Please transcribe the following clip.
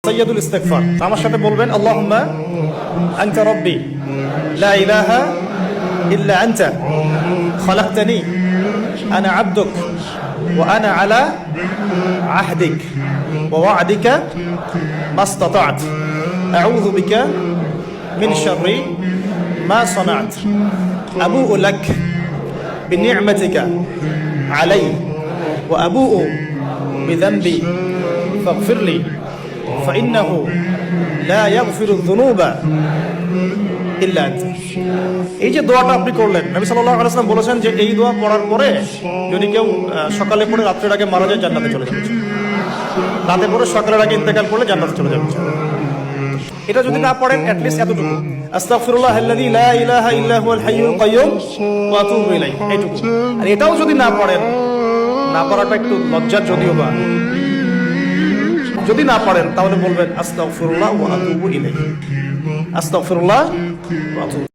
সাইয়্যিদুল ইস্তিগফার। আমার সাথে বলবেন আল্লাহুম্মা আনতা রাব্বি লা ইলাহা ইল্লা আনতা খালাকতানি আনা আবদুক ওয়া আনা আলা আহদিক ওয়া ওয়া'দিকা মাসতাতা'ত আউযু বিকা মিন শাররি মা সানা'ত আবু'ু লাক বিনি'মাতিকা আলাইয়া ওয়া আবু'ু বিযানবি ফাগফিরলি ফাইন্নাহু লা ইয়াগফিরুয যুনুবা ইল্লা আনতা। এই যে দোয়াটা আপনি করলেন, নবী সাল্লাল্লাহু আলাইহি ওয়াসাল্লাম বলেছেন যে এই দোয়া পড়ার পরে যদি কেউ সকালে পড়ে রাত্রের আগে মারা যায় জান্নাতে চলে যাবে, রাতে পড়ে সকালের আগে ইন্তেকাল করলে জান্নাতে চলে যাবে। এটা যদি না পড়েন অ্যাটলিস্ট এতটুকু আস্তাগফিরুল্লাহাল্লাযী লা ইলাহা ইল্লা হুয়াল হাইয়ুল কাইয়্যুম ওয়া আতুবু ইলাইহি, এইটুকু। আর এটাও যদি না পড়েন, না পড়াটা একটু লজ্জার যদিও বা, যদি না পারেন তাহলে বলবেন আস্তাগফিরুল্লাহ ওয়া আতুবু ইলাইহি, আস্তাগফিরুল্লাহ ওয়া আতুবু